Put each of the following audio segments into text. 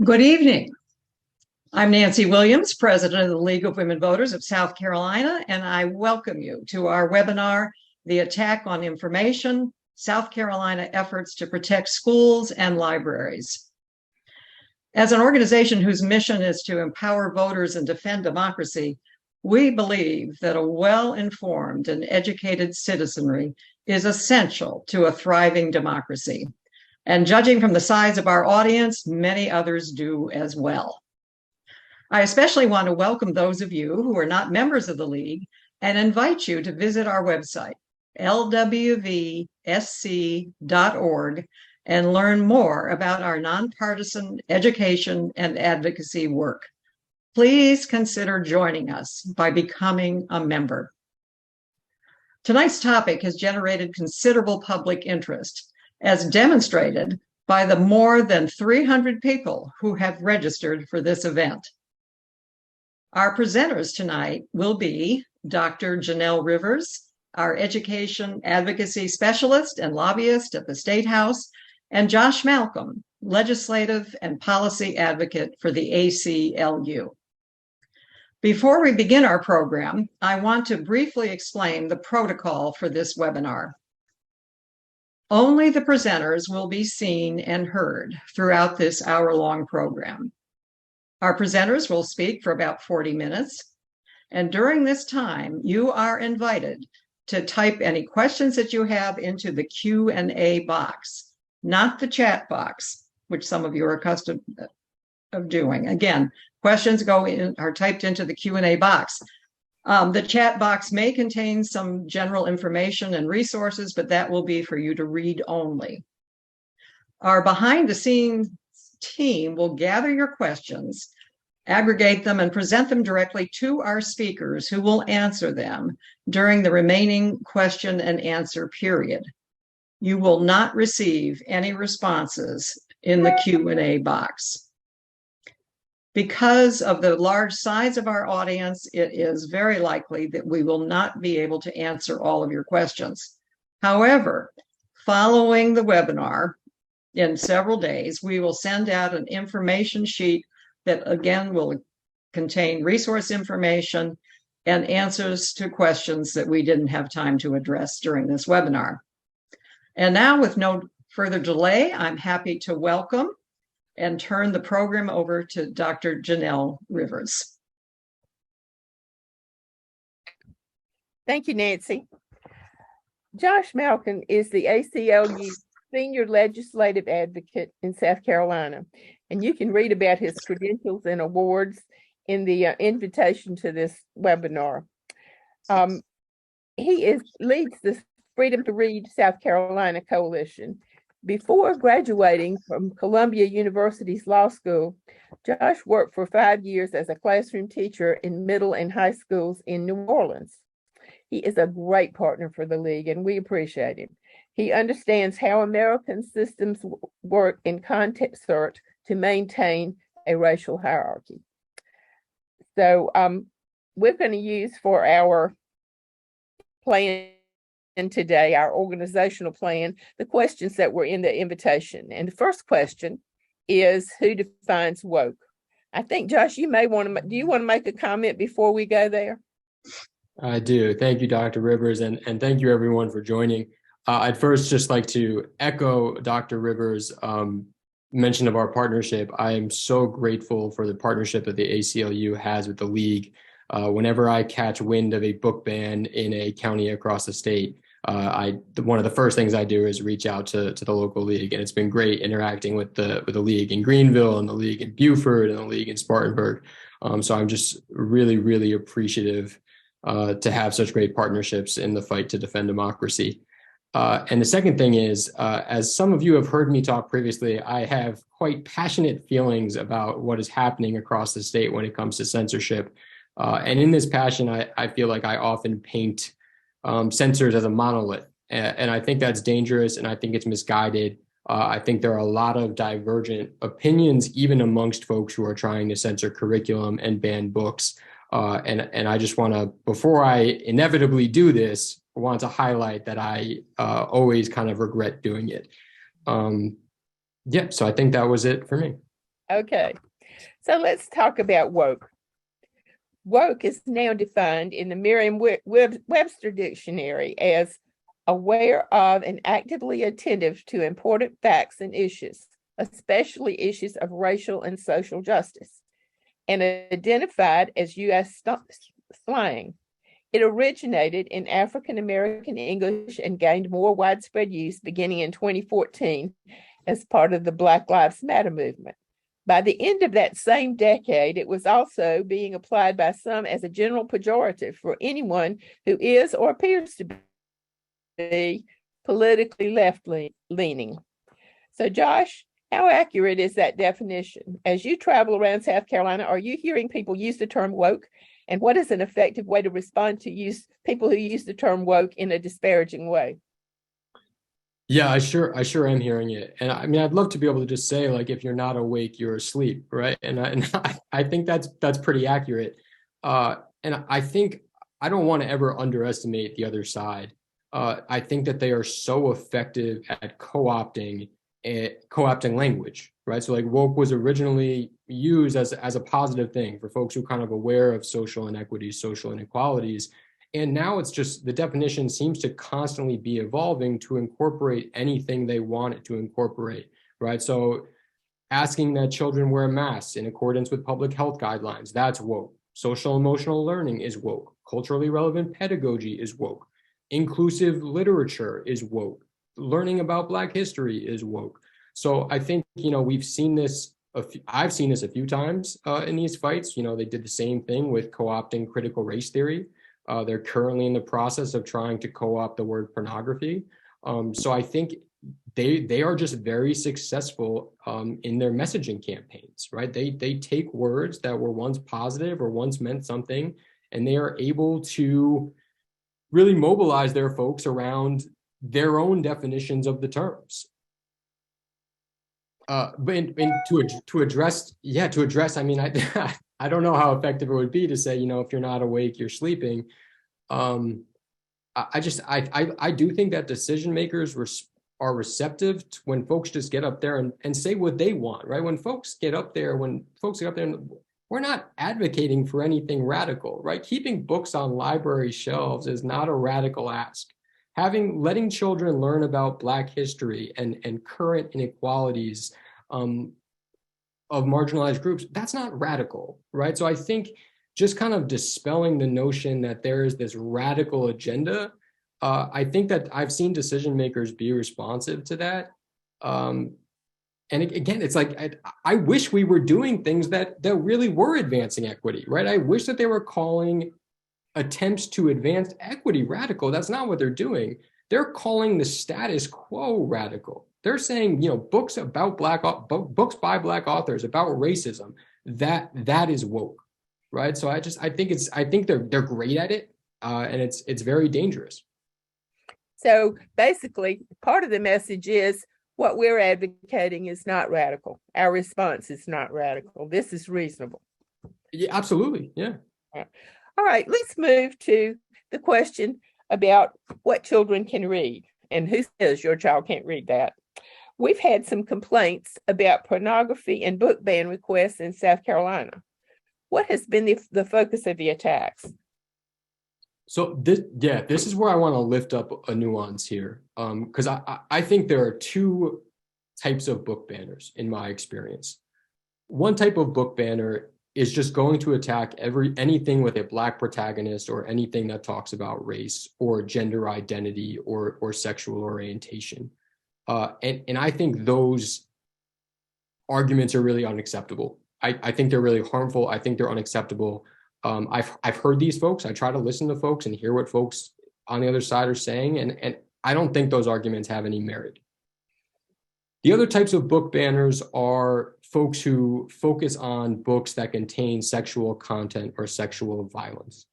Good evening. I'm Nancy Williams, President of the League of Women Voters of South Carolina, and I welcome you to our webinar, The Attack on Information, South Carolina Efforts to Protect Schools and Libraries. As an organization whose mission is to empower voters and defend democracy, we believe that a well-informed and educated citizenry is essential to a thriving democracy. And judging from the size of our audience, many others do as well. I especially want to welcome those of you who are not members of the League and invite you to visit our website, lwvsc.org, and learn more about our nonpartisan education and advocacy work. Please consider joining us by becoming a member. Tonight's topic has generated considerable public interest, as demonstrated by the more than 300 people who have registered for this event. Our presenters tonight will be Dr. Janelle Rivers, our education advocacy specialist and lobbyist at the State House, and Josh Malkin, legislative and policy advocate for the ACLU. Before we begin our program, I want to briefly explain the protocol for this webinar. Only the presenters will be seen and heard throughout this hour-long program. Our presenters will speak for about 40 minutes, and during this time, you are invited to type any questions that you have into the Q&A box, not the chat box, which some of you are accustomed of doing. Again, questions are typed into the Q&A box. The chat box may contain some general information and resources, but that will be for you to read only. Our behind-the-scenes team will gather your questions, aggregate them, and present them directly to our speakers, who will answer them during the remaining question and answer period. You will not receive any responses in the Q&A box. Because of the large size of our audience, it is very likely that we will not be able to answer all of your questions. However, following the webinar in several days, we will send out an information sheet that again will contain resource information and answers to questions that we didn't have time to address during this webinar. And now, with no further delay, I'm happy to welcome and turn the program over to Dr. Janelle Rivers. Thank you, Nancy. Josh Malkin is the ACLU Senior Legislative Advocate in South Carolina, and you can read about his credentials and awards in the invitation to this webinar. He leads the Freedom to Read South Carolina Coalition. Before graduating from Columbia University's law school, Josh worked for 5 years as a classroom teacher in middle and high schools in New Orleans. He is a great partner for the League, and we appreciate him. He understands how American systems work in concert to maintain a racial hierarchy. So we're going to use for our plan today, our organizational plan, the questions that were in the invitation. And the first question is, who defines woke? I think, Josh, you may want to, do you want to make a comment before we go there? I do. Thank you, Dr. Rivers, and thank you everyone for joining. I'd first just like to echo Dr. Rivers' mention of our partnership. I am so grateful for the partnership that the ACLU has with the League. Whenever I catch wind of a book ban in a county across the state, one of the first things I do is reach out to the local league, and it's been great interacting with the league in Greenville and the league in Beaufort and the league in Spartanburg. So I'm just really, really appreciative to have such great partnerships in the fight to defend democracy. And the second thing is, as some of you have heard me talk previously, I have quite passionate feelings about what is happening across the state when it comes to censorship. And in this passion, I feel like I often paint censors as a monolith. And I think that's dangerous, and I think it's misguided. I think there are a lot of divergent opinions, even amongst folks who are trying to censor curriculum and ban books. And I just want to, before I inevitably do this, I want to highlight that I always kind of regret doing it. Yeah, so I think that was it for me. Okay, so let's talk about woke. Woke is now defined in the Merriam-Webster dictionary as aware of and actively attentive to important facts and issues, especially issues of racial and social justice, and identified as U.S. slang. It originated in African American English and gained more widespread use beginning in 2014 as part of the Black Lives Matter movement. By the end of that same decade, it was also being applied by some as a general pejorative for anyone who is or appears to be politically left-leaning. So, Josh, how accurate is that definition? As you travel around South Carolina, are you hearing people use the term woke? And what is an effective way to respond to people who use the term woke in a disparaging way? Yeah, I sure am hearing it. And I mean, I'd love to be able to just say, like, if you're not awake, you're asleep, right? I think that's pretty accurate. And I think I don't want to ever underestimate the other side. I think that they are so effective at co-opting language, right? So like woke was originally used as a positive thing for folks who are kind of aware of social inequities, social inequalities. And now it's just the definition seems to constantly be evolving to incorporate anything they want it to incorporate, right? So asking that children wear masks in accordance with public health guidelines, that's woke. Social emotional learning is woke. Culturally relevant pedagogy is woke. Inclusive literature is woke. Learning about Black history is woke. So I think, we've seen this, I've seen this a few times in these fights. They did the same thing with co-opting critical race theory. They're currently in the process of trying to co-opt the word pornography. So I think they are just very successful in their messaging campaigns, right? They take words that were once positive or once meant something, and they are able to really mobilize their folks around their own definitions of the terms. But to address, I mean, I don't know how effective it would be to say, if you're not awake, you're sleeping. I do think that decision makers are receptive to when folks just get up there and say what they want, right? When folks get up there, we're not advocating for anything radical, right? Keeping books on library shelves is not a radical ask. Letting children learn about Black history and current inequalities of marginalized groups, that's not radical, right? So I think just kind of dispelling the notion that there is this radical agenda, I think that I've seen decision makers be responsive to that. And again, it's like, I wish we were doing things that really were advancing equity, right? I wish that they were calling attempts to advance equity radical. That's not what they're doing. They're calling the status quo radical. They're saying, books books by Black authors about racism, that is woke, right? So I think they're great at it, and it's very dangerous. So basically, part of the message is what we're advocating is not radical. Our response is not radical. This is reasonable. Yeah, absolutely. Yeah. All right, let's move to the question about what children can read and who says your child can't read that. We've had some complaints about pornography and book ban requests in South Carolina. What has been the focus of the attacks? So this is where I want to lift up a nuance here, because I think there are two types of book banners in my experience. One type of book banner is just going to attack anything with a Black protagonist or anything that talks about race or gender identity or sexual orientation. And I think those arguments are really unacceptable. I think they're really harmful. I think they're unacceptable. I've heard these folks. I try to listen to folks and hear what folks on the other side are saying, and I don't think those arguments have any merit. The other types of book banners are folks who focus on books that contain sexual content or sexual violence.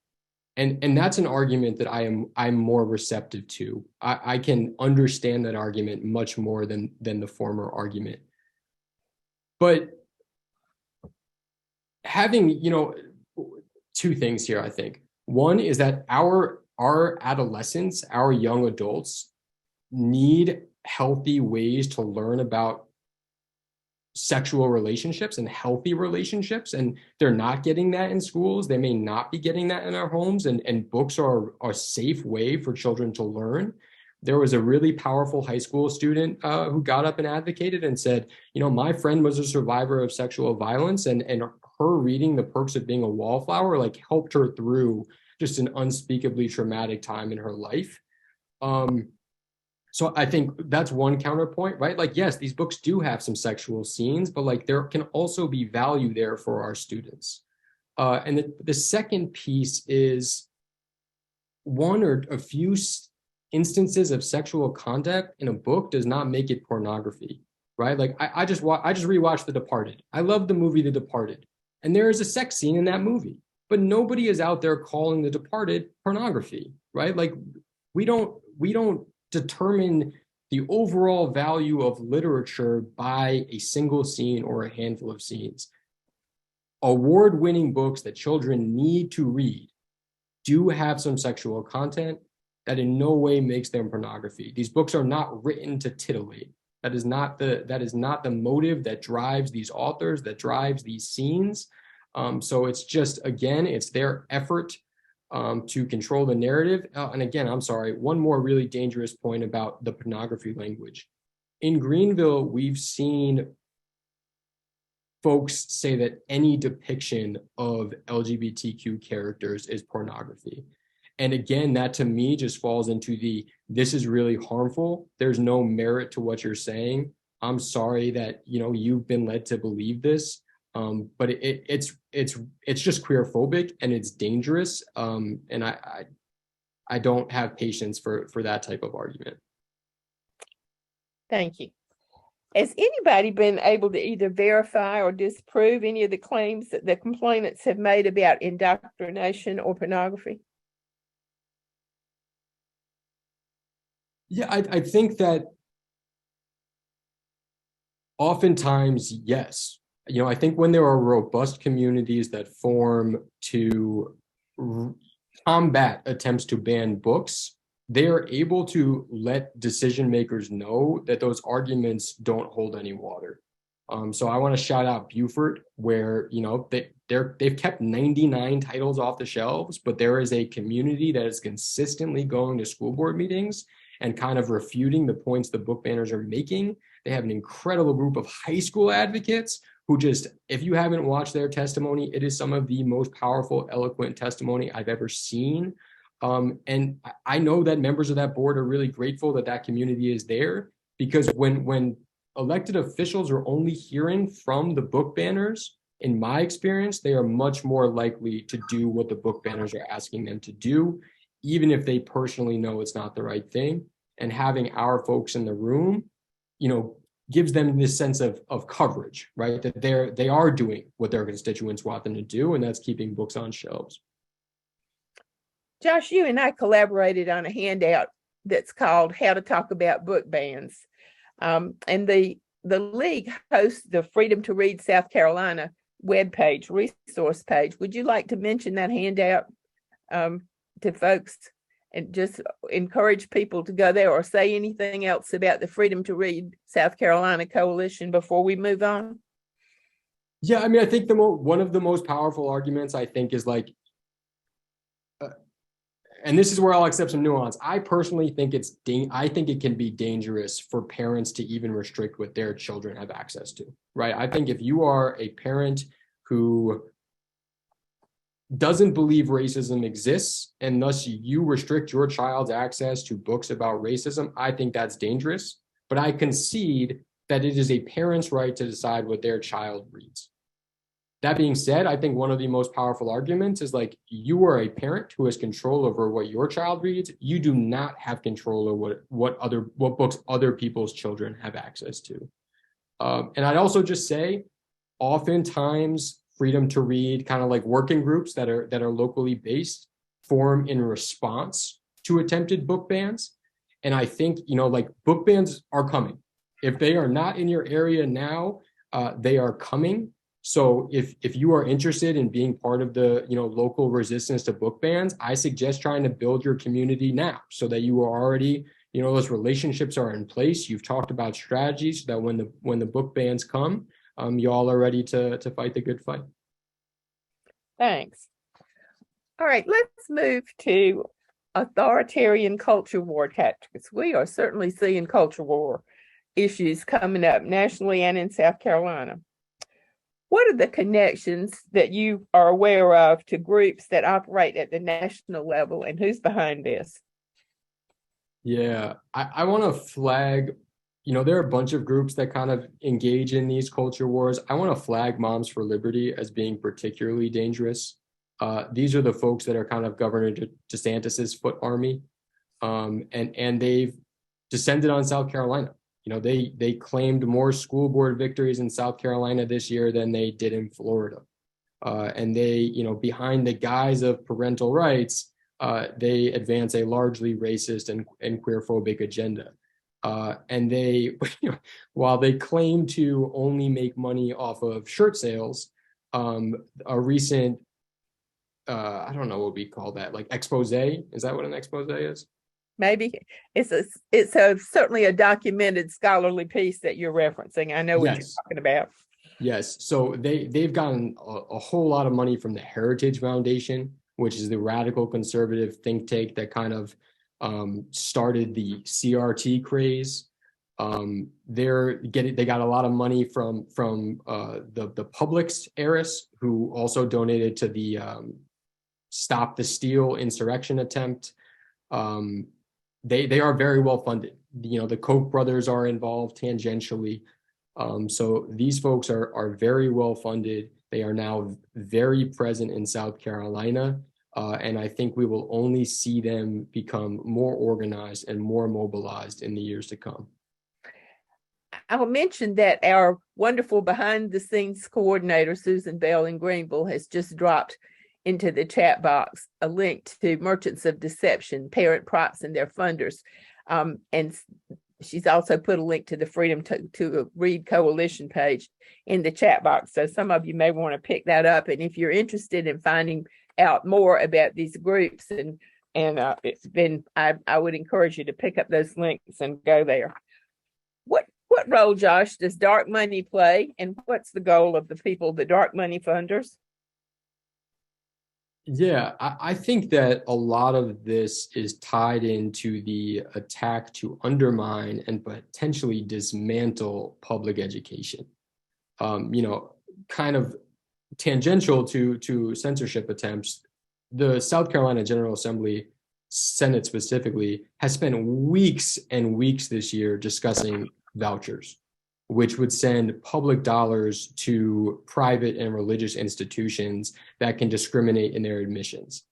And that's an argument that I'm more receptive to. I can understand that argument much more than the former argument. But having, two things here, I think. One is that our adolescents, our young adults need healthy ways to learn about sexual relationships and healthy relationships, and they're not getting that in schools. They may not be getting that in our homes, and books are a safe way for children to learn. There was a really powerful high school student who got up and advocated and said, my friend was a survivor of sexual violence, and her reading The Perks of Being a Wallflower like helped her through just an unspeakably traumatic time in her life. So I think that's one counterpoint, right? Like, yes, these books do have some sexual scenes, but like there can also be value there for our students. And the second piece is one or a few instances of sexual contact in a book does not make it pornography, right? Like I just rewatched The Departed. I love the movie The Departed, and there is a sex scene in that movie, but nobody is out there calling The Departed pornography, right? Like we don't determine the overall value of literature by a single scene or a handful of scenes. Award-winning books that children need to read do have some sexual content that in no way makes them pornography. These books are not written to titillate. That is not the motive that drives these authors, that drives these scenes. So it's just, again, it's their effort to control the narrative. And again, I'm sorry, one more really dangerous point about the pornography language. In Greenville, we've seen folks say that any depiction of LGBTQ characters is pornography. And again, that to me just falls into this is really harmful. There's no merit to what you're saying. I'm sorry that, you've been led to believe this. But it's just queerphobic and it's dangerous. And I don't have patience for that type of argument. Thank you. Has anybody been able to either verify or disprove any of the claims that the complainants have made about indoctrination or pornography? Yeah, I think that oftentimes, yes. I think when there are robust communities that form to combat attempts to ban books, they are able to let decision makers know that those arguments don't hold any water. So I want to shout out Beaufort, where they've kept 99 titles off the shelves, but there is a community that is consistently going to school board meetings and kind of refuting the points the book banners are making. They have an incredible group of high school advocates who just, if you haven't watched their testimony, it is some of the most powerful, eloquent testimony I've ever seen. And I know that members of that board are really grateful that that community is there, because when elected officials are only hearing from the book banners, in my experience, they are much more likely to do what the book banners are asking them to do, even if they personally know it's not the right thing. And having our folks in the room, gives them this sense of coverage, right? That they are doing what their constituents want them to do, and that's keeping books on shelves. Josh, you and I collaborated on a handout that's called How to Talk About Book Bans. And the league hosts the Freedom to Read South Carolina webpage, resource page. Would you like to mention that handout to folks and just encourage people to go there, or say anything else about the Freedom to Read South Carolina Coalition before we move on? Yeah, I mean, I think one of the most powerful arguments, I think, is like, and this is where I'll accept some nuance. I personally think I think it can be dangerous for parents to even restrict what their children have access to, right? I think if you are a parent who doesn't believe racism exists, and thus you restrict your child's access to books about racism, I think that's dangerous. But I concede that it is a parent's right to decide what their child reads. That being said, I think one of the most powerful arguments is like, you are a parent who has control over what your child reads. You do not have control over what books other people's children have access to. And I'd also just say, oftentimes, Freedom to Read kind of like working groups that are locally based form in response to attempted book bans. And I think, like, book bans are coming. If they are not in your area now, they are coming. So if you are interested in being part of the local resistance to book bans, I suggest trying to build your community now, so that you are already, those relationships are in place. You've talked about strategies so that when the book bans come, y'all are ready to fight the good fight. Thanks. All right, let's move to authoritarian culture war tactics. We are certainly seeing culture war issues coming up nationally and in South Carolina. What are the connections that you are aware of to groups that operate at the national level, and who's behind this? Yeah, I want to flag, there are a bunch of groups that kind of engage in these culture wars. I want to flag Moms for Liberty as being particularly dangerous. These are the folks that are kind of Governor DeSantis's foot army, and they've descended on South Carolina. They claimed more school board victories in South Carolina this year than they did in Florida. And they, behind the guise of parental rights, they advance a largely racist and queerphobic agenda. And they, while they claim to only make money off of shirt sales, a recent, I don't know what we call that, like expose. Is that what an expose is? Maybe it's certainly a documented scholarly piece that you're referencing. I know what you're talking about. Yes. So they've gotten a whole lot of money from the Heritage Foundation, which is the radical conservative think tank that kind of started the CRT craze. They got a lot of money from the Publix heiress, who also donated to the Stop the Steal insurrection attempt. They are very well funded. The Koch brothers are involved tangentially. So these folks are very well funded. They are now very present in South Carolina. And I think we will only see them become more organized and more mobilized in the years to come. I'll mention that our wonderful behind the scenes coordinator, Susan Bell in Greenville, has just dropped into the chat box a link to Merchants of Deception, Parent Props and Their Funders. And she's also put a link to the Freedom to Read Coalition page in the chat box. So some of you may want to pick that up. And if you're interested in finding out more about these groups, I would encourage you to pick up those links and go there. What role, Josh, does dark money play, and what's the goal of the dark money funders? Yeah, I think that a lot of this is tied into the attack to undermine and potentially dismantle public education. Kind of tangential to censorship attempts, the South Carolina General Assembly, Senate specifically, has spent weeks and weeks this year discussing vouchers, which would send public dollars to private and religious institutions that can discriminate in their admissions.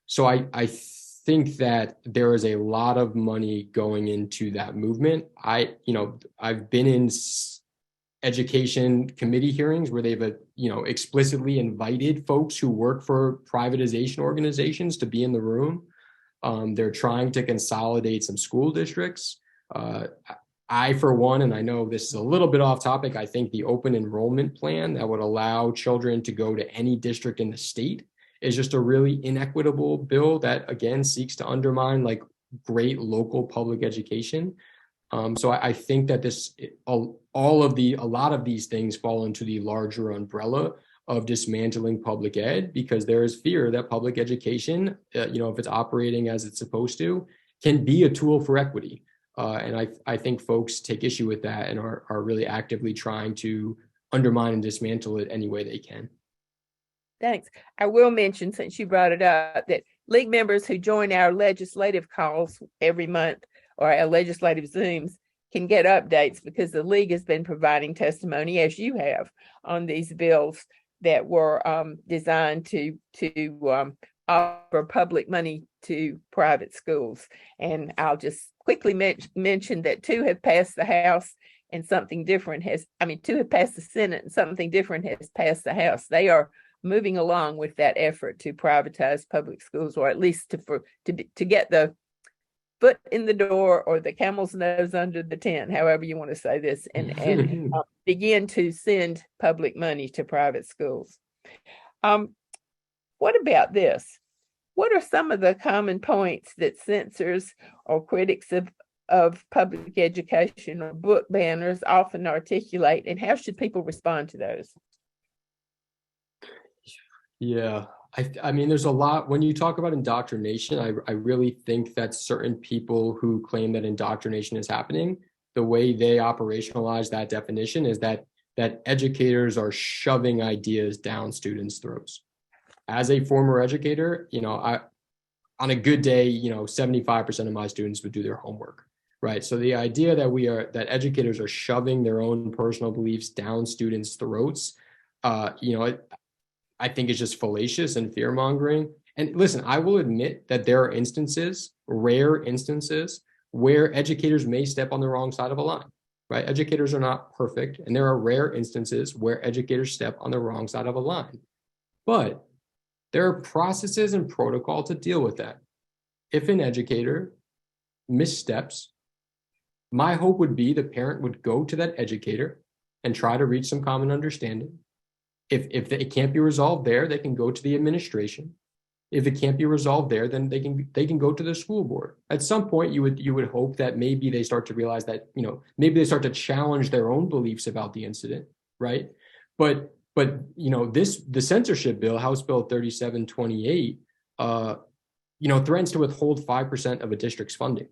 So I think that there is a lot of money going into that movement. I've been in education committee hearings where they've explicitly invited folks who work for privatization organizations to be in the room. They're trying to consolidate some school districts. I, for one, and I know this is a little bit off topic, I think the open enrollment plan that would allow children to go to any district in the state is just a really inequitable bill that, again, seeks to undermine great local public education. So I think that a lot of these things fall into the larger umbrella of dismantling public ed, because there is fear that public education, if it's operating as it's supposed to, can be a tool for equity. And I think folks take issue with that and are really actively trying to undermine and dismantle it any way they can. Thanks. I will mention, since you brought it up, that league members who join our legislative calls every month or our legislative Zooms can get updates, because the league has been providing testimony, as you have, on these bills that were designed to offer public money to private schools. And I'll just quickly mention that two have passed the House and something different two have passed the Senate and something different has passed the House. They are moving along with that effort to privatize public schools, or at least to get the foot in the door or the camel's nose under the tent, however you want to say this, and begin to send public money to private schools. What about this? What are some of the common points that censors or critics of of public education or book banners often articulate, and how should people respond to those? Yeah, I mean, there's a lot when you talk about indoctrination. I really think that certain people who claim that indoctrination is happening, the way they operationalize that definition is that educators are shoving ideas down students' throats. As a former educator, on a good day, 75% of my students would do their homework, right? So the idea that educators are shoving their own personal beliefs down students' throats, I think is just fallacious and fear-mongering. And listen, I will admit that there are instances, rare instances, where educators may step on the wrong side of a line, right? Educators are not perfect, and there are rare instances where educators step on the wrong side of a line. But there are processes and protocol to deal with that. If an educator missteps, my hope would be the parent would go to that educator and try to reach some common understanding. If it can't be resolved there, they can go to the administration. If it can't be resolved there, then they can go to the school board. At some point, you would hope that maybe they start to realize that, maybe they start to challenge their own beliefs about the incident, right? But the censorship bill, House Bill 3728, threatens to withhold 5% of a district's funding.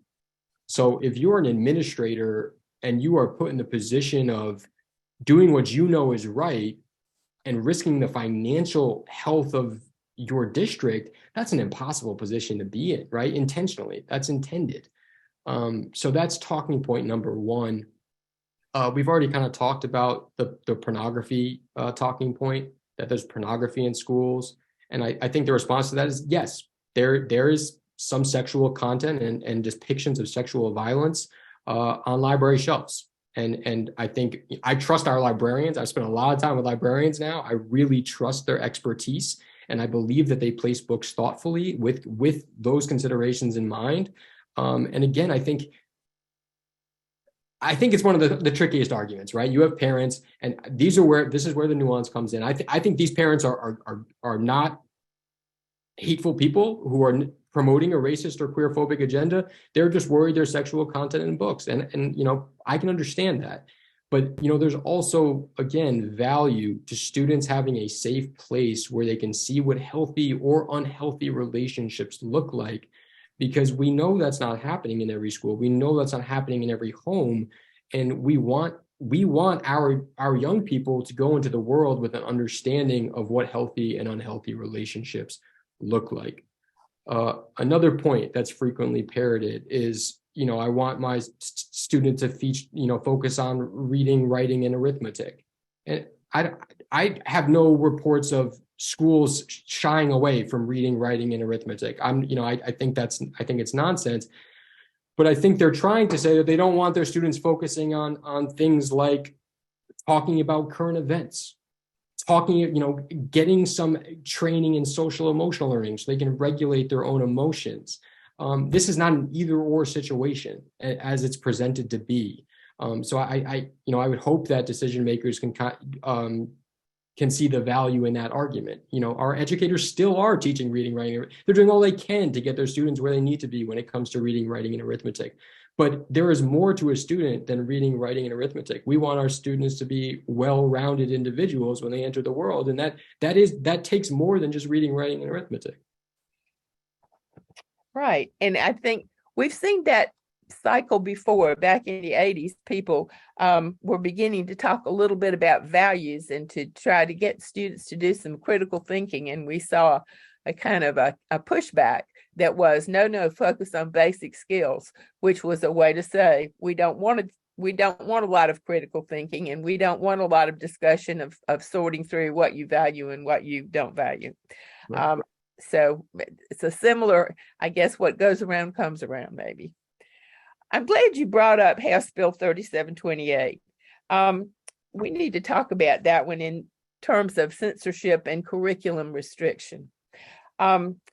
So if you're an administrator and you are put in the position of doing what you know is right and risking the financial health of your district, that's an impossible position to be in, right? Intentionally, that's intended. So that's talking point number one. We've already kind of talked about the pornography talking point, that there's pornography in schools. And I think the response to that is yes, there is some sexual content and depictions of sexual violence on library shelves. And I think I trust our librarians. I've spent a lot of time with librarians now. I really trust their expertise. And I believe that they place books thoughtfully with those considerations in mind. And again, I think it's one of the trickiest arguments, right? You have parents, and this is where the nuance comes in. I think these parents are not hateful people who are promoting a racist or queerphobic agenda. They're just worried there's sexual content in books. And I can understand that. But, there's also, again, value to students having a safe place where they can see what healthy or unhealthy relationships look like, because we know that's not happening in every school. We know that's not happening in every home. And we want our young people to go into the world with an understanding of what healthy and unhealthy relationships look like. Another point that's frequently parroted is, I want my student to focus on reading, writing, and arithmetic. And I have no reports of schools shying away from reading, writing, and arithmetic. I think it's nonsense. But I think they're trying to say that they don't want their students focusing on things like talking about current events, getting some training in social emotional learning so they can regulate their own emotions. This is not an either or situation as it's presented to be. So I would hope that decision makers can see the value in that argument. Our educators still are teaching reading, writing. They're doing all they can to get their students where they need to be when it comes to reading, writing, and arithmetic. But there is more to a student than reading, writing, and arithmetic. We want our students to be well-rounded individuals when they enter the world. And that takes more than just reading, writing, and arithmetic. Right. And I think we've seen that cycle before. Back in the 80s, people were beginning to talk a little bit about values and to try to get students to do some critical thinking. And we saw a kind of a pushback that was no, focus on basic skills, which was a way to say we don't want a lot of critical thinking, and we don't want a lot of discussion of sorting through what you value and what you don't value. Right. So it's a similar, I guess, what goes around comes around, maybe. I'm glad you brought up House Bill 3728. We need to talk about that one in terms of censorship and curriculum restriction,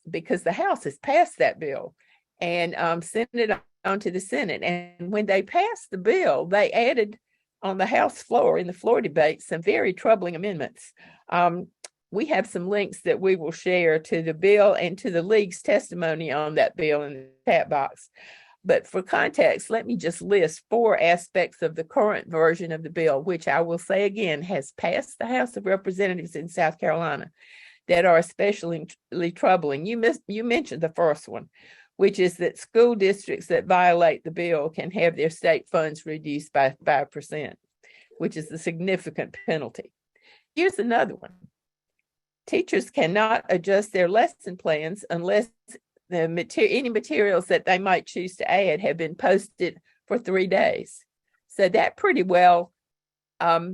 because the House has passed that bill and sent it on to the Senate. And when they passed the bill, they added on the House floor in the floor debate some very troubling amendments. We have some links that we will share to the bill and to the league's testimony on that bill in the chat box. But for context, let me just list 4 aspects of the current version of the bill, which I will say again has passed the House of Representatives in South Carolina, that are especially troubling. You mentioned the first one, which is that school districts that violate the bill can have their state funds reduced by 5%, which is a significant penalty. Here's another one. Teachers cannot adjust their lesson plans unless any materials that they might choose to add have been posted for 3 days. So that pretty well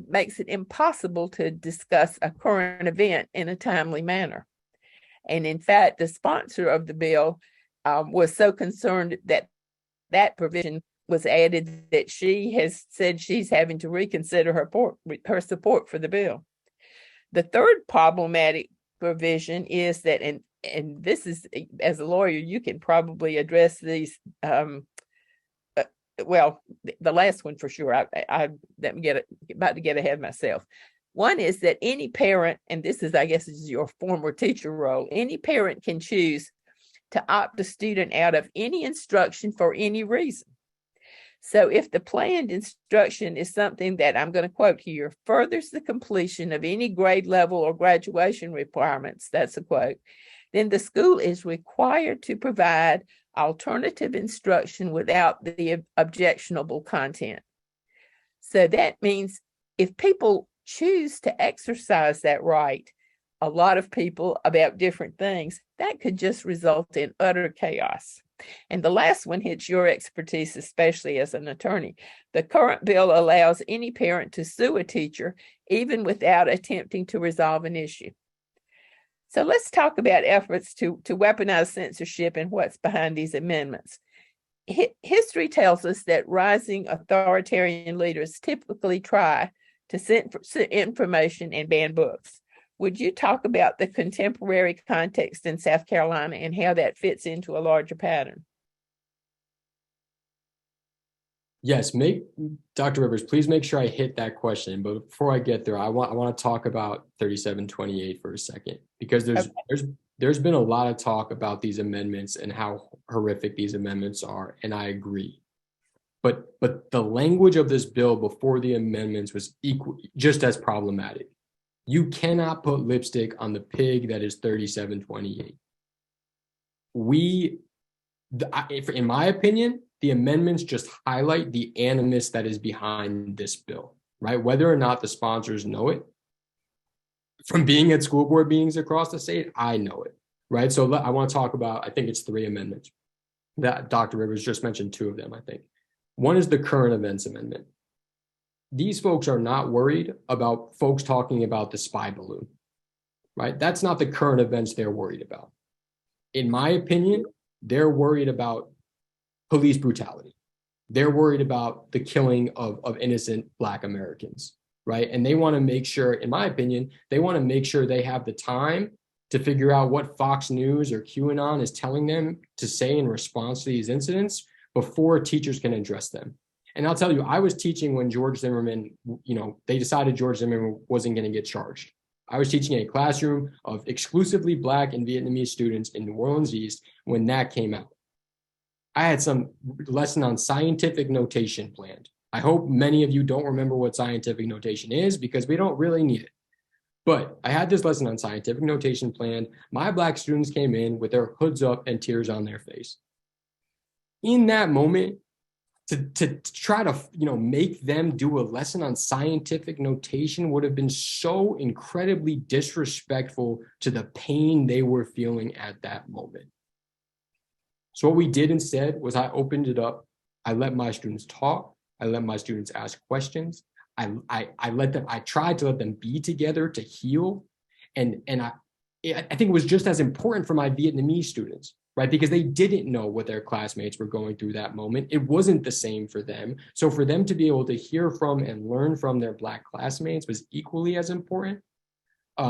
makes it impossible to discuss a current event in a timely manner. And in fact, the sponsor of the bill was so concerned that that provision was added that she has said she's having to reconsider her support for the bill. The third problematic provision is that, and this is, as a lawyer, you can probably address these. Well, the last one for sure. I'm about to get ahead of myself. One is that any parent, and this is, I guess, is your former teacher role, any parent can choose to opt a student out of any instruction for any reason. So if the planned instruction is something that, I'm going to quote here, furthers the completion of any grade level or graduation requirements, that's a quote, then the school is required to provide alternative instruction without the objectionable content. So that means if people choose to exercise that right, a lot of people about different things, that could just result in utter chaos. And the last one hits your expertise, especially as an attorney. The current bill allows any parent to sue a teacher even without attempting to resolve an issue. So let's talk about efforts to weaponize censorship and what's behind these amendments. History tells us that rising authoritarian leaders typically try to censor information and ban books. Would you talk about the contemporary context in South Carolina and how that fits into a larger pattern? Yes, Dr. Rivers, please make sure I hit that question. But before I get there, I want to talk about 3728 for a second, because there's been a lot of talk about these amendments and how horrific these amendments are, and I agree. But the language of this bill before the amendments was just as problematic. You cannot put lipstick on the pig that is 3728. In my opinion, the amendments just highlight the animus that is behind this bill, right? Whether or not the sponsors know it, from being at school board meetings across the state, I know it, right? So I want to talk about, I think it's 3 amendments that Dr. Rivers just mentioned, 2 of them, I think. One is the current events amendment. These folks are not worried about folks talking about the spy balloon, right? That's not the current events they're worried about. In my opinion, they're worried about police brutality. They're worried about the killing of innocent Black Americans, right? And they want to make sure, in my opinion, they want to make sure they have the time to figure out what Fox News or QAnon is telling them to say in response to these incidents before teachers can address them. And I'll tell you, I was teaching when George Zimmerman, they decided George Zimmerman wasn't going to get charged. I was teaching a classroom of exclusively Black and Vietnamese students in New Orleans East when that came out. I had some lesson on scientific notation planned. I hope many of you don't remember what scientific notation is, because we don't really need it. But I had this lesson on scientific notation planned. My Black students came in with their hoods up and tears on their face. In that moment, to try to make them do a lesson on scientific notation would have been so incredibly disrespectful to the pain they were feeling at that moment. So what we did instead was I opened it up. I let my students talk. I let my students ask questions. I tried to let them be together to heal. And I think it was just as important for my Vietnamese students, right? Because they didn't know what their classmates were going through that moment. It wasn't the same for them. So for them to be able to hear from and learn from their Black classmates was equally as important.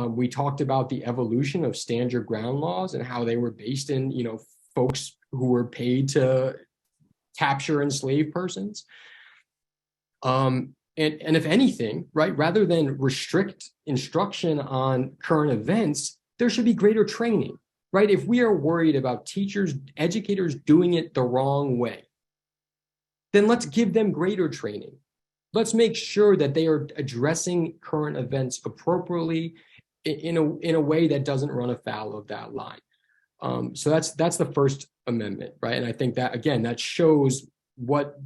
We talked about the evolution of stand your ground laws and how they were based in, folks who were paid to capture enslaved persons. And if anything, right, rather than restrict instruction on current events, there should be greater training, right? If we are worried about teachers, educators doing it the wrong way, then let's give them greater training. Let's make sure that they are addressing current events appropriately in a way that doesn't run afoul of that line. So that's the First Amendment, right? And I think that, again, that shows what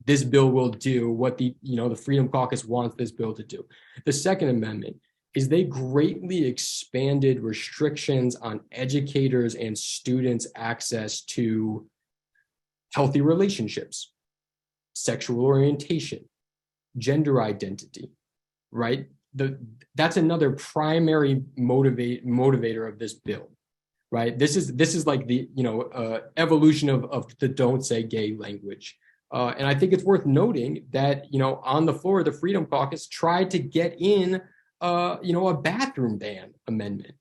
this bill will do, what the Freedom Caucus wants this bill to do. The Second Amendment is they greatly expanded restrictions on educators and students' access to healthy relationships, sexual orientation, gender identity, right? That's another primary motivator of this bill, right? This is like the evolution of the "don't say gay" language, and I think it's worth noting that on the floor, the Freedom Caucus tried to get in a bathroom ban amendment.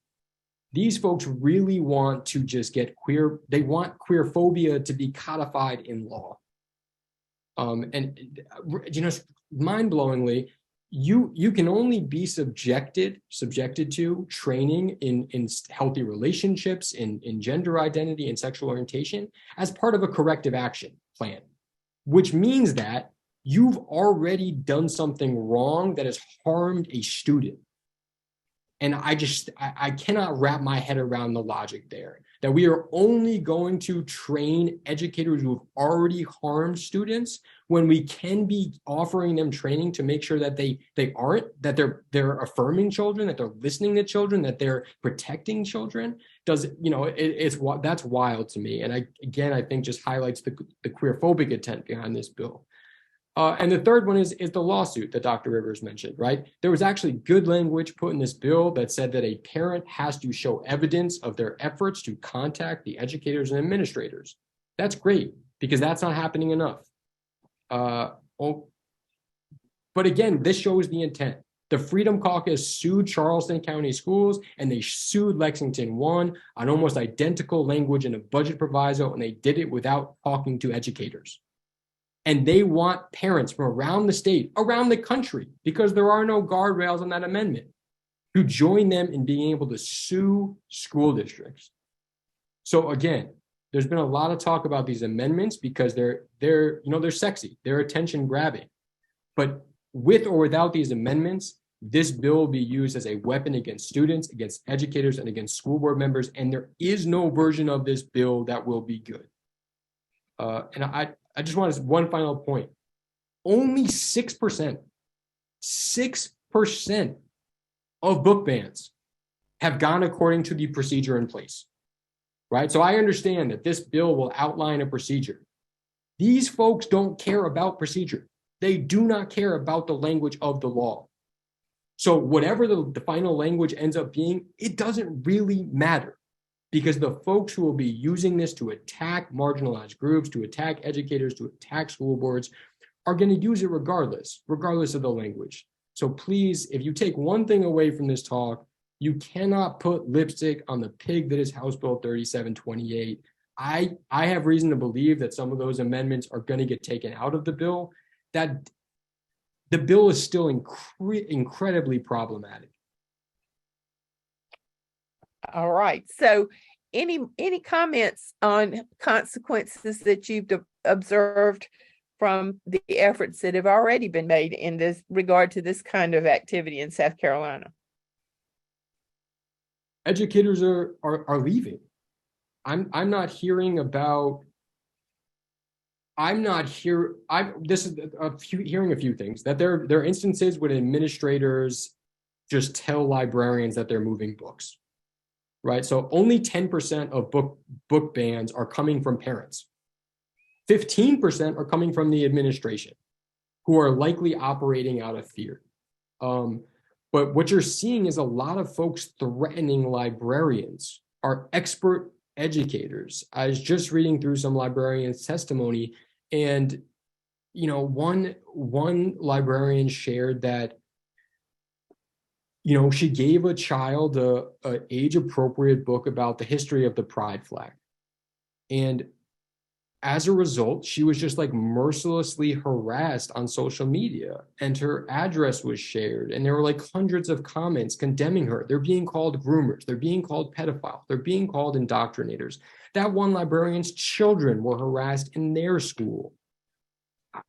These folks really want to just get queer. They want queerphobia to be codified in law. Mind-blowingly, you can only be subjected to training in healthy relationships, in gender identity and sexual orientation as part of a corrective action plan, which means that you've already done something wrong that has harmed a student. And I cannot wrap my head around the logic there, that we are only going to train educators who have already harmed students when we can be offering them training to make sure that they aren't, that they're affirming children, that they're listening to children, that they're protecting children. That's wild to me. And I think just highlights the queerphobic intent behind this bill. And the third one is the lawsuit that Dr. Rivers mentioned, right? There was actually good language put in this bill that said that a parent has to show evidence of their efforts to contact the educators and administrators. That's great, because that's not happening enough. But again, this shows the intent. The Freedom Caucus sued Charleston County Schools, and they sued Lexington 1 on almost identical language in a budget proviso, and they did it without talking to educators. And they want parents from around the state, around the country, because there are no guardrails on that amendment, to join them in being able to sue school districts. So again, there's been a lot of talk about these amendments because they're sexy, they're attention grabbing. But with or without these amendments, this bill will be used as a weapon against students, against educators, and against school board members. And there is no version of this bill that will be good. And I just want one final point. Only 6% of book bans have gone according to the procedure in place, right? So I understand that this bill will outline a procedure. These folks don't care about procedure. They do not care about the language of the law. So whatever the final language ends up being, it doesn't really matter. Because the folks who will be using this to attack marginalized groups, to attack educators, to attack school boards, are going to use it regardless of the language. So please, if you take one thing away from this talk, you cannot put lipstick on the pig that is House Bill 3728. I have reason to believe that some of those amendments are going to get taken out of the bill. That the bill is still incredibly problematic. All right. So any comments on consequences that you've observed from the efforts that have already been made in this regard to this kind of activity in South Carolina? Educators are leaving. I'm not hearing about. Hearing a few things, that there are instances when administrators just tell librarians that they're moving books. Right, so only 10% of book bans are coming from parents. 15% are coming from the administration, who are likely operating out of fear. But what you're seeing is a lot of folks threatening librarians, our expert educators. I was just reading through some librarians' testimony, and one librarian shared that she gave a child a age-appropriate book about the history of the pride flag. And as a result, she was just like mercilessly harassed on social media, and her address was shared. And there were like hundreds of comments condemning her. They're being called groomers. They're being called pedophiles. They're being called indoctrinators. That one librarian's children were harassed in their school.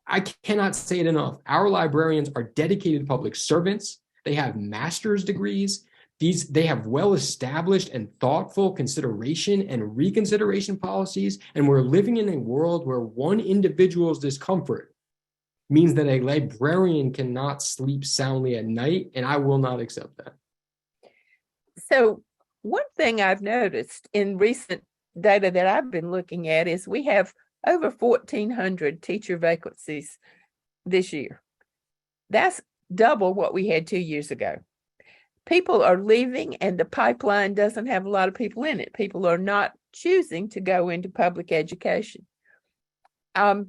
I cannot say it enough. Our librarians are dedicated public servants. They have master's degrees. They have well-established and thoughtful consideration and reconsideration policies. And we're living in a world where one individual's discomfort means that a librarian cannot sleep soundly at night, and I will not accept that. So one thing I've noticed in recent data that I've been looking at is we have over 1,400 teacher vacancies this year. That's double what we had 2 years ago. People are leaving and the pipeline doesn't have a lot of people in it. People are not choosing to go into public education. I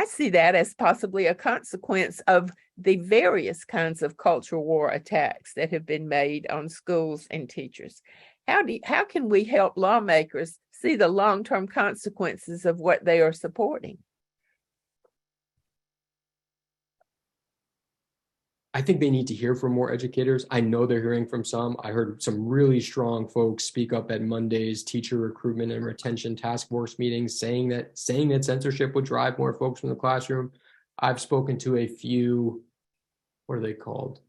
see that as possibly a consequence of the various kinds of cultural war attacks that have been made on schools and teachers. How can we help lawmakers see the long-term consequences of what they are supporting? I think they need to hear from more educators. I know they're hearing from some. I heard some really strong folks speak up at Monday's teacher recruitment and retention task force meetings, saying that censorship would drive more folks from the classroom. I've spoken to a few, what are they called?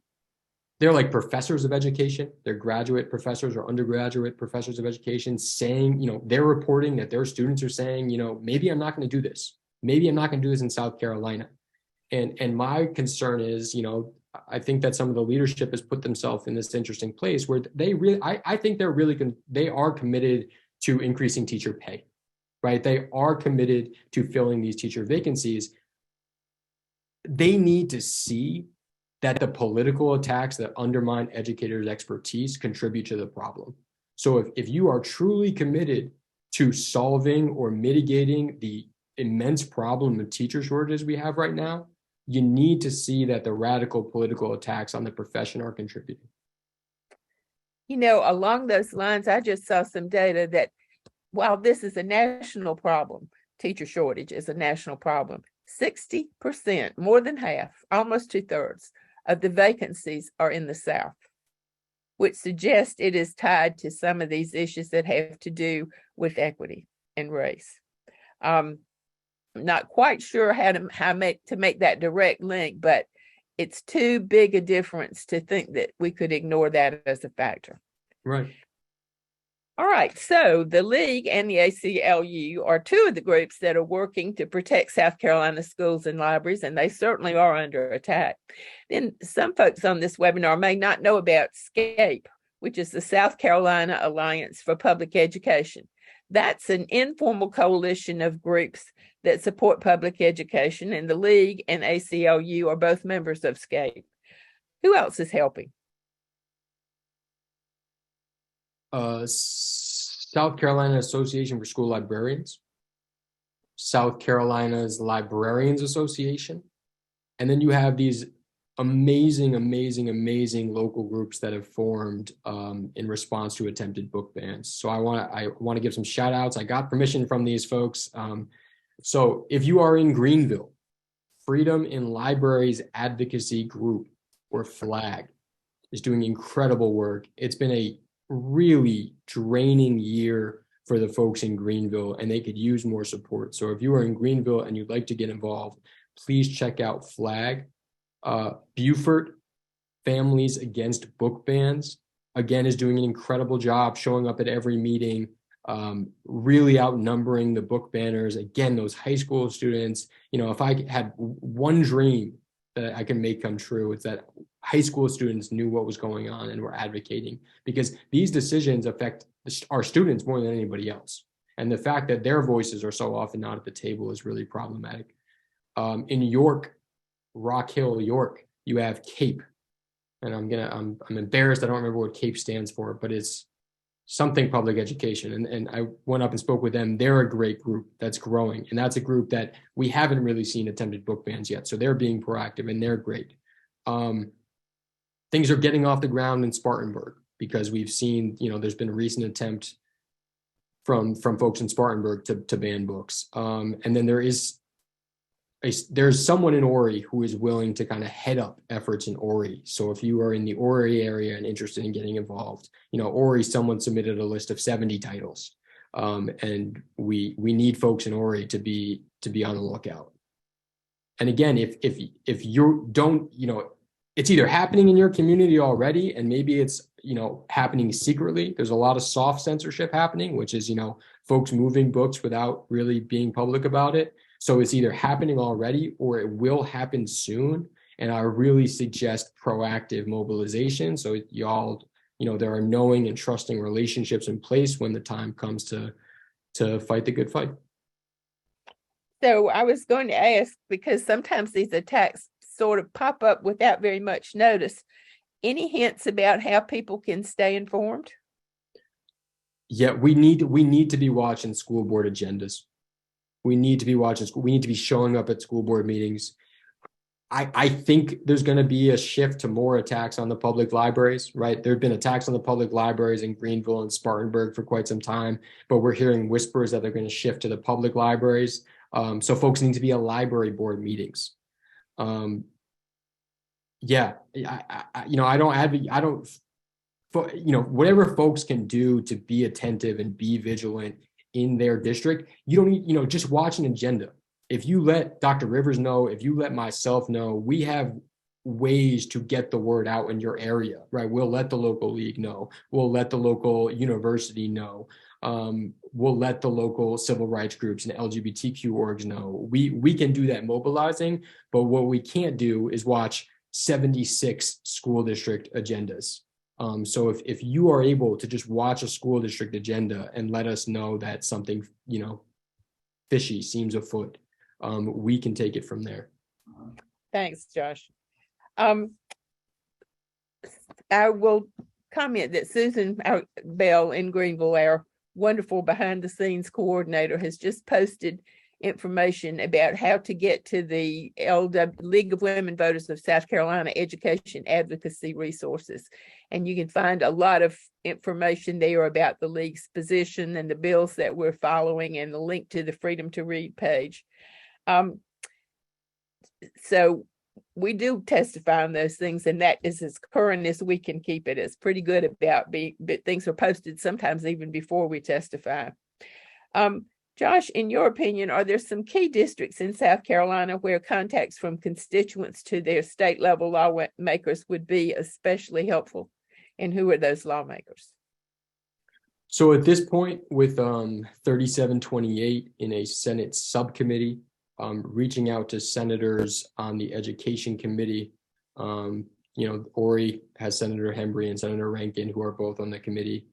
They're like professors of education. They're graduate professors or undergraduate professors of education saying, they're reporting that their students are saying, maybe I'm not going to do this. Maybe I'm not going to do this in South Carolina. And my concern is, I think that some of the leadership has put themselves in this interesting place where they really, I think they are committed to increasing teacher pay, right? They are committed to filling these teacher vacancies. They need to see that the political attacks that undermine educators' expertise contribute to the problem. So if you are truly committed to solving or mitigating the immense problem of teacher shortages we have right now, you need to see that the radical political attacks on the profession are contributing. Along those lines, I just saw some data that while this is a national problem, teacher shortage is a national problem, 60%, more than half, almost 2/3 of the vacancies are in the South, which suggests it is tied to some of these issues that have to do with equity and race. Not quite sure how to make that direct link, but it's too big a difference to think that we could ignore that as a factor. Right. All right, so the League and the ACLU are two of the groups that are working to protect South Carolina schools and libraries, and they certainly are under attack. Then some folks on this webinar may not know about SCAPE, which is the South Carolina Alliance for Public Education. That's an informal coalition of groups that support public education, and the League and ACLU are both members of SCAPE. Who else is helping? South Carolina Association for School Librarians, South Carolina's Librarians Association, and then you have these amazing local groups that have formed in response to attempted book bans. So I want to give some shout outs. I got permission from these folks. So if you are in Greenville, Freedom in Libraries Advocacy Group, or FLAG, is doing incredible work. It's been a really draining year for the folks in Greenville, and they could use more support. So if you are in Greenville and you'd like to get involved, please check out FLAG. Beaufort Families Against Book Bans, again, is doing an incredible job showing up at every meeting, really outnumbering the book banners. Again, those high school students, if I had one dream that I can make come true, it's that high school students knew what was going on and were advocating, because these decisions affect our students more than anybody else. And the fact that their voices are so often not at the table is really problematic. In York, Rock Hill, York, you have CAPE, and I'm embarrassed I don't remember what CAPE stands for, but it's something public education. And I went up and spoke with them. They're a great group that's growing, and that's a group that we haven't really seen attempted book bans yet. So they're being proactive and they're great. Things are getting off the ground in Spartanburg because we've seen, there's been a recent attempt from folks in Spartanburg to ban books. And then there's someone in Horry who is willing to kind of head up efforts in Horry. So if you are in the Horry area and interested in getting involved, Horry, someone submitted a list of 70 titles. And we need folks in Horry to be on the lookout. And again, if you don't, it's either happening in your community already, and maybe it's, happening secretly. There's a lot of soft censorship happening, which is, folks moving books without really being public about it. So it's either happening already or it will happen soon. And I really suggest proactive mobilization. So y'all, there are knowing and trusting relationships in place when the time comes to fight the good fight. So I was going to ask, because sometimes these attacks sort of pop up without very much notice. Any hints about how people can stay informed? Yeah, we need to be watching school board agendas. We need to be watching school. We need to be showing up at school board meetings. I think there's going to be a shift to more attacks on the public libraries, right? There have been attacks on the public libraries in Greenville and Spartanburg for quite some time, but we're hearing whispers that they're going to shift to the public libraries. So folks need to be at library board meetings. Yeah, whatever folks can do to be attentive and be vigilant in their district. You don't need, just watch an agenda. If you let Dr. Rivers know, if you let myself know, we have ways to get the word out in your area, right? We'll let the local league know. We'll let the local university know. We'll let the local civil rights groups and LGBTQ orgs know. We can do that mobilizing, but what we can't do is watch 76 school district agendas. So if you are able to just watch a school district agenda and let us know that something, fishy seems afoot, we can take it from there. Thanks, Josh. I will comment that Susan Bell in Greenville, our wonderful behind the scenes coordinator, has just posted information about how to get to the League of Women Voters of South Carolina education advocacy resources. And you can find a lot of information there about the league's position and the bills that we're following, and the link to the Freedom to Read page. So we do testify on those things, and that is as current as we can keep it. It's pretty good about but things are posted sometimes even before we testify. Josh, in your opinion, are there some key districts in South Carolina where contacts from constituents to their state level lawmakers would be especially helpful? And who are those lawmakers? So at this point, with 3728 in a Senate subcommittee, reaching out to senators on the education committee, Ori has Senator Hembry and Senator Rankin, who are both on the committee.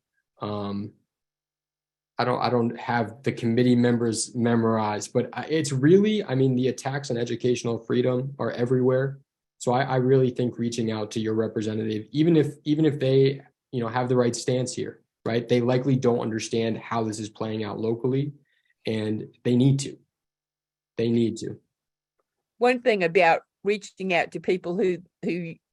I don't have the committee members memorized, but it's really, the attacks on educational freedom are everywhere. So I really think reaching out to your representative, even if they, have the right stance here, right? They likely don't understand how this is playing out locally, and they need to. One thing about reaching out to people who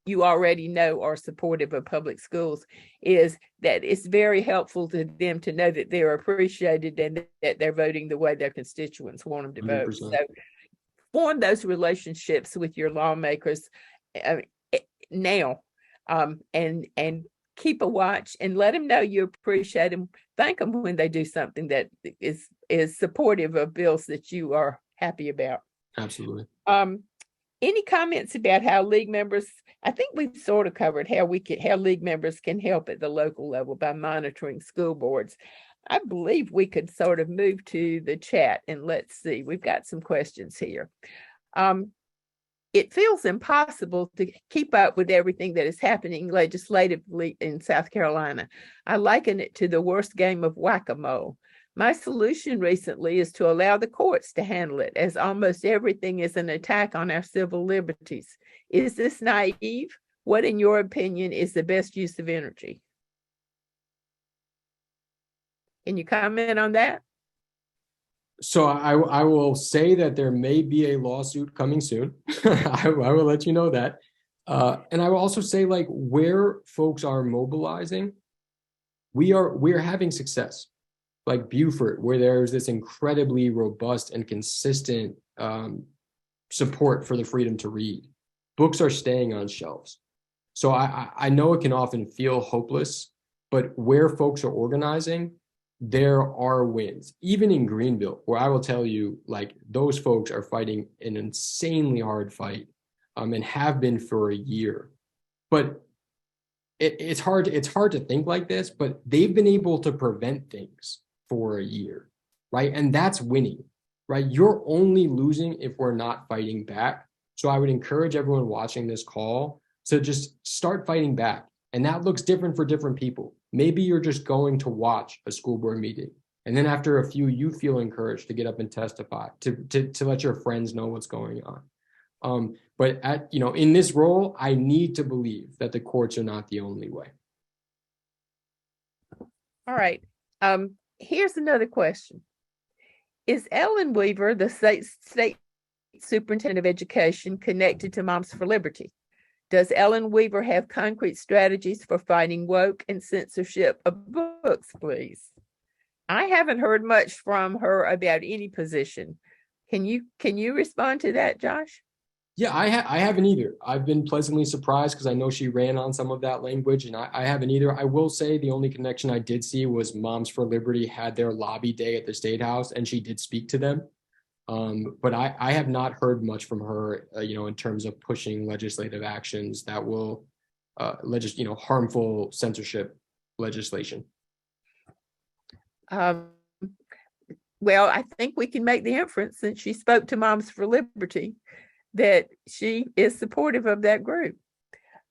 you already know are supportive of public schools is that it's very helpful to them to know that they're appreciated and that they're voting the way their constituents want them to 100%. vote. So form those relationships with your lawmakers now, and keep a watch and let them know you appreciate them. Thank them when they do something that is supportive of bills that you are happy about. Absolutely. Any comments about how league members, I think we've sort of covered how league members can help at the local level by monitoring school boards. I believe we could sort of move to the chat, and let's see, we've got some questions here. It feels impossible to keep up with everything that is happening legislatively in South Carolina. I liken it to the worst game of whack-a-mole. My solution recently is to allow the courts to handle it, as almost everything is an attack on our civil liberties. Is this naive? What, in your opinion, is the best use of energy? Can you comment on that? So I will say that there may be a lawsuit coming soon. I will let you know that. And I will also say, where folks are mobilizing, we're having success. Like Beaufort, where there's this incredibly robust and consistent support for the freedom to read. Books are staying on shelves. So I know it can often feel hopeless, but where folks are organizing, there are wins, even in Greenville, where I will tell you, like, those folks are fighting an insanely hard fight, and have been for a year. But it's hard to think like this, but they've been able to prevent things for a year, right? And that's winning, right? You're only losing if we're not fighting back. So I would encourage everyone watching this call to just start fighting back. And that looks different for different people. Maybe you're just going to watch a school board meeting, and then after a few, you feel encouraged to get up and testify, to let your friends know what's going on. But in this role, I need to believe that the courts are not the only way. All right. Here's another question. Is Ellen Weaver, the state superintendent of education, connected to Moms for Liberty? Does Ellen Weaver have concrete strategies for fighting woke and censorship of books, please? I haven't heard much from her about any position. Can you respond to that, Josh? Yeah, I haven't either. I've been pleasantly surprised because I know she ran on some of that language, and I haven't either. I will say the only connection I did see was Moms for Liberty had their lobby day at the State House, and she did speak to them. But I have not heard much from her, in terms of pushing legislative actions that will, harmful censorship legislation. Well, I think we can make the inference, since she spoke to Moms for Liberty, that she is supportive of that group.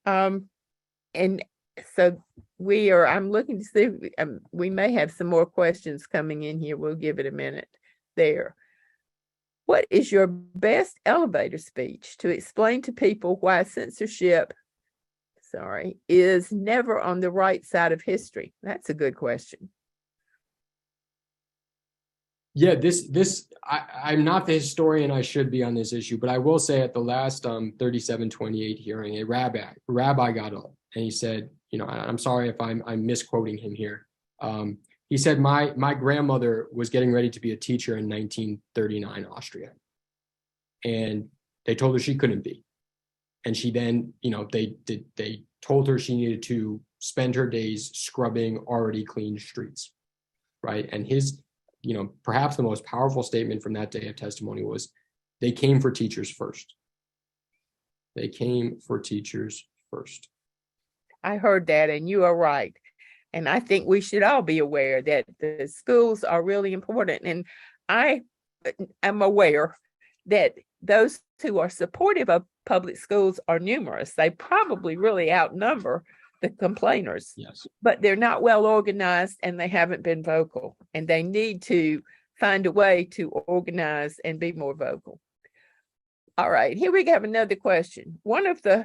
And so I'm looking to see, we may have some more questions coming in here. We'll give it a minute there. What is your best elevator speech to explain to people why censorship, is never on the right side of history? That's a good question. Yeah, I'm not the historian I should be on this issue, but I will say at the last 3728 hearing, a rabbi got up and he said, I'm sorry if I'm misquoting him here. He said, my grandmother was getting ready to be a teacher in 1939 Austria, and they told her she couldn't be. And she then, they told her she needed to spend her days scrubbing already clean streets, right? And his, perhaps the most powerful statement from that day of testimony was, they came for teachers first. They came for teachers first. I heard that, and you are right. And I think we should all be aware that the schools are really important. And I am aware that those who are supportive of public schools are numerous. They probably really outnumber the complainers. Yes. But they're not well organized, and they haven't been vocal. And they need to find a way to organize and be more vocal. All right, here we have another question. One of the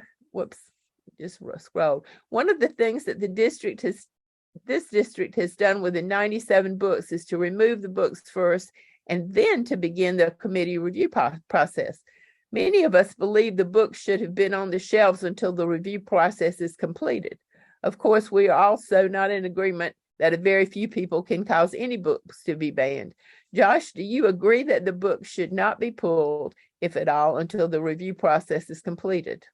things that this district has done with the 97 books is to remove the books first and then to begin the committee review process. Many of us believe the books should have been on the shelves until the review process is completed. Of course, we are also not in agreement that a very few people can cause any books to be banned. Josh, do you agree that the books should not be pulled, if at all, until the review process is completed?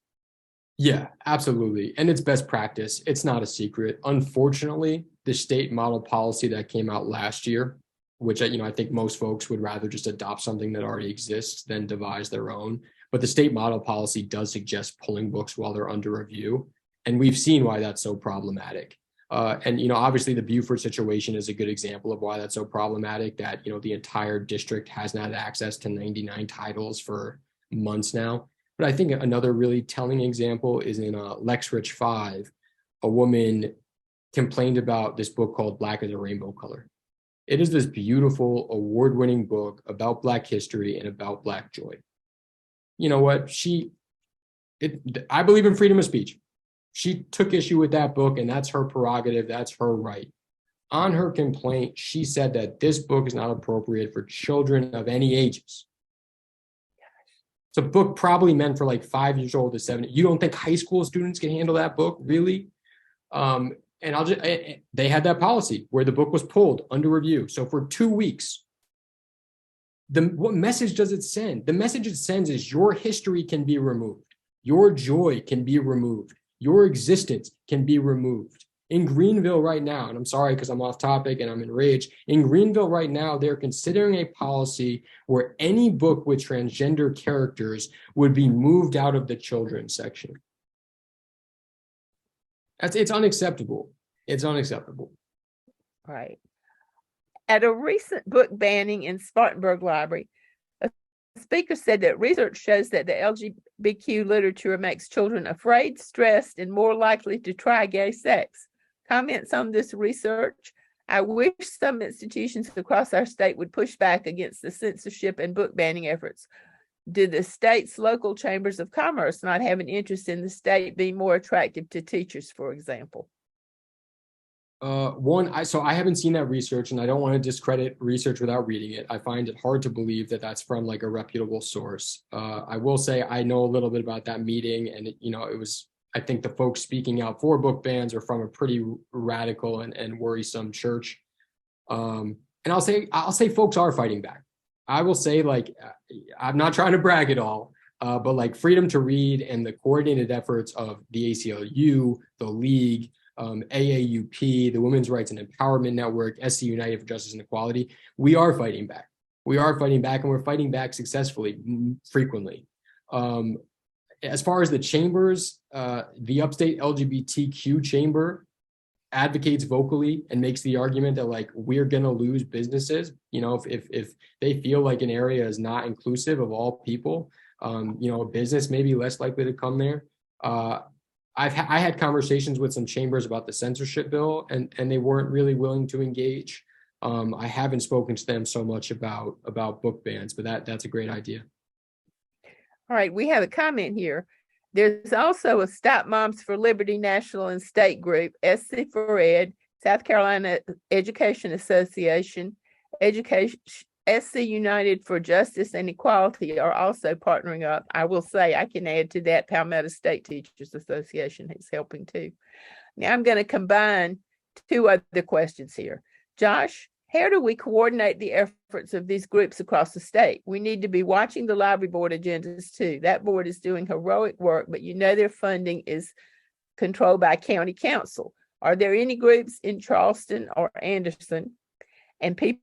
Yeah, absolutely. And it's best practice. It's not a secret. Unfortunately, the state model policy that came out last year, which I think most folks would rather just adopt something that already exists than devise their own. But the state model policy does suggest pulling books while they're under review. And we've seen why that's so problematic. And obviously the Buford situation is a good example of why that's so problematic, that, the entire district hasn't had access to 99 titles for months now. But I think another really telling example is in Lexrich 5, a woman complained about this book called Black is a Rainbow Color. It is this beautiful award-winning book about Black history and about Black joy. You know what? I believe in freedom of speech. She took issue with that book, and that's her prerogative. That's her right. On her complaint, she said that this book is not appropriate for children of any ages. It's a book probably meant for like 5 years old to 7. You don't think high school students can handle that book, really? And they had that policy where the book was pulled under review. So for 2 weeks, what message does it send? The message it sends is your history can be removed. Your joy can be removed. Your existence can be removed. In Greenville right now, and I'm sorry because I'm off topic and I'm enraged, in Greenville right now, they're considering a policy where any book with transgender characters would be moved out of the children's section. It's unacceptable. It's unacceptable. Right. At a recent book banning in Spartanburg Library, a speaker said that research shows that the LGBTQ literature makes children afraid, stressed, and more likely to try gay sex. Comments on this research? I wish some institutions across our state would push back against the censorship and book banning efforts. Do the state's local chambers of commerce not have an interest in the state being more attractive to teachers, for example? I haven't seen that research, and I don't want to discredit research without reading it. I find it hard to believe that that's from like a reputable source. I will say I know a little bit about that meeting, and it was, I think the folks speaking out for book bans are from a pretty radical and worrisome church. And I'll say folks are fighting back. I will say, like, I'm not trying to brag at all, but like freedom to read and the coordinated efforts of the ACLU, the League, AAUP, the Women's Rights and Empowerment Network, SC United for Justice and Equality, we are fighting back. We are fighting back, and we're fighting back successfully, frequently. As far as the chambers, the upstate LGBTQ chamber advocates vocally and makes the argument that like we're going to lose businesses. If they feel like an area is not inclusive of all people, a business may be less likely to come there. I had conversations with some chambers about the censorship bill, and they weren't really willing to engage. I haven't spoken to them so much about book bans, but that's a great idea. All right, we have a comment here. There's also a Stop Moms for Liberty National and State group, SC for Ed, South Carolina Education Association, SC United for Justice and Equality are also partnering up. I will say I can add to that Palmetto State Teachers Association is helping too. Now I'm going to combine two other questions here. Josh, how do we coordinate the efforts of these groups across the state? We need to be watching the library board agendas too. That board is doing heroic work, but their funding is controlled by county council. Are there any groups in Charleston or Anderson? And people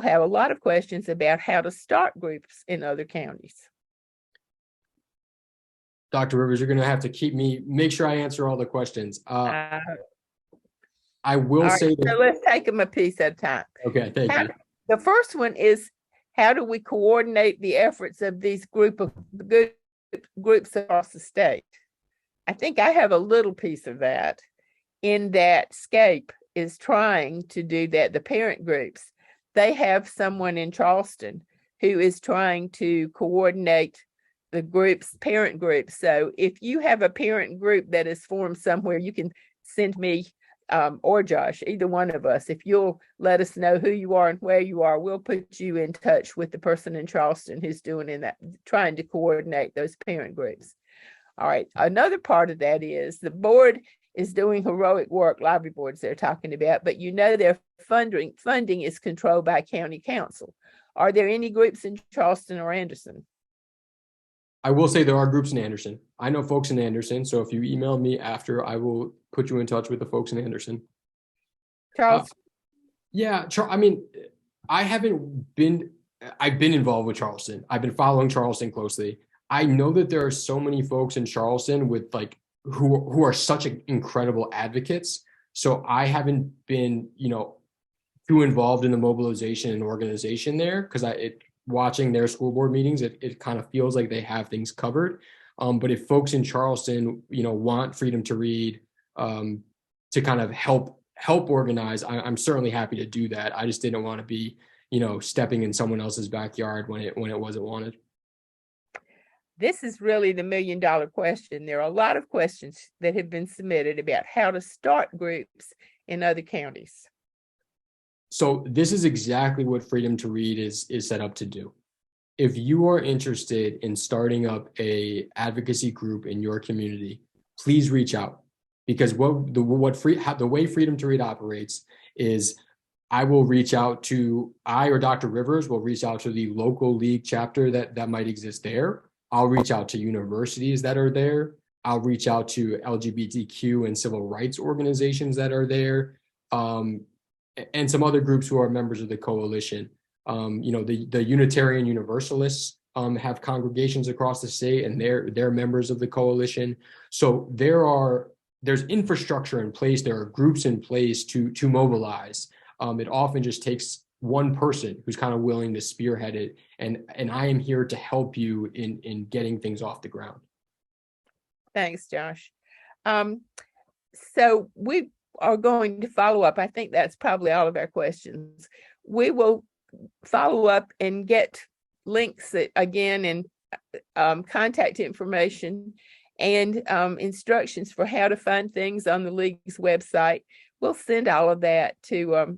have a lot of questions about how to start groups in other counties. Dr. Rivers, you're going to have to make sure I answer all the questions. I will say that. So let's take them a piece at a time. Okay, thank you. The first one is, how do we coordinate the efforts of these groups across the state? I think I have a little piece of that, in that SCAPE is trying to do that. The parent groups, they have someone in Charleston who is trying to coordinate the parent groups. So if you have a parent group that is formed somewhere, you can send me or Josh, either one of us. If you'll let us know who you are and where you are, we'll put you in touch with the person in Charleston who's trying to coordinate those parent groups. All right. Another part of that is the board is doing heroic work, library boards they're talking about, but their funding is controlled by county council. Are there any groups in Charleston or Anderson? I will say there are groups in Anderson. I know folks in Anderson, so if you email me after, I will put you in touch with the folks in Anderson. Charleston? I've been involved with Charleston. I've been following Charleston closely. I know that there are so many folks in Charleston with who are such incredible advocates. So I haven't been, too involved in the mobilization and organization there, because watching their school board meetings, it kind of feels like they have things covered. But if folks in Charleston, want freedom to read, to kind of help organize, I'm certainly happy to do that. I just didn't want to be, stepping in someone else's backyard when it wasn't wanted. This is really the $1 million question. There are a lot of questions that have been submitted about how to start groups in other counties. So this is exactly what Freedom to Read is set up to do. If you are interested in starting up a advocacy group in your community, please reach out, because the way Freedom to Read operates is I or Dr. Rivers will reach out to the local league chapter that might exist there. I'll reach out to universities that are there. I'll reach out to LGBTQ and civil rights organizations that are there, and some other groups who are members of the coalition. The Unitarian Universalists have congregations across the state, and they're members of the coalition. So there's infrastructure in place. There are groups in place to mobilize. It often just takes one person who's kind of willing to spearhead it, and I am here to help you in getting things off the ground. Thanks, Josh. So we are going to follow up. I think that's probably all of our questions. We will follow up and get links again, and contact information and instructions for how to find things on the League's website. We'll send all of that to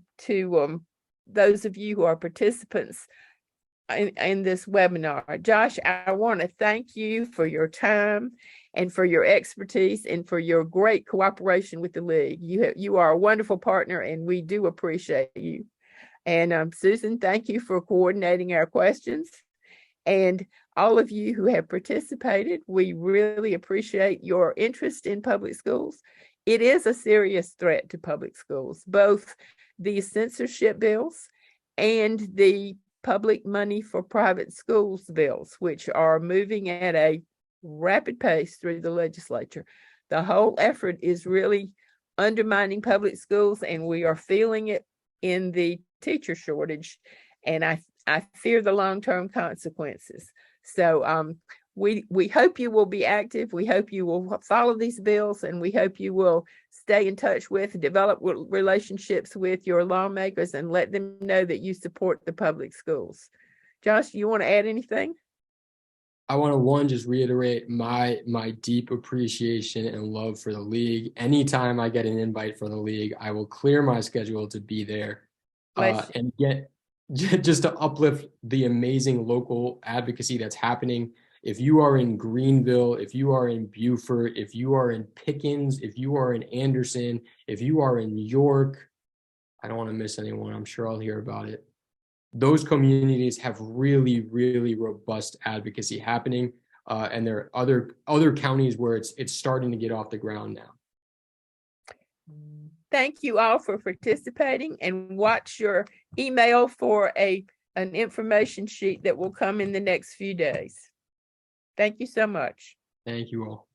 those of you who are participants in this webinar. Josh, I want to thank you for your time and for your expertise and for your great cooperation with the League. You are a wonderful partner, and we do appreciate you. And Susan, thank you for coordinating our questions. And all of you who have participated, we really appreciate your interest in public schools. It is a serious threat to public schools, both the censorship bills and the public money for private schools bills, which are moving at a rapid pace through the legislature. The whole effort is really undermining public schools, and we are feeling it in the teacher shortage, and I fear the long-term consequences. So we hope you will be active. We hope you will follow these bills, and we hope you will stay in touch with, develop relationships with your lawmakers, and let them know that you support the public schools. Josh, you want to add anything? I want to just reiterate my deep appreciation and love for the League. Anytime I get an invite for the League, I will clear my schedule to be there. And get just to uplift the amazing local advocacy that's happening. If you are in Greenville, if you are in Beaufort, if you are in Pickens, if you are in Anderson, if you are in York, I don't want to miss anyone. I'm sure I'll hear about it. Those communities have really, really robust advocacy happening, and there are other counties where it's starting to get off the ground now. Thank you all for participating, and watch your email for an information sheet that will come in the next few days. Thank you so much. Thank you all.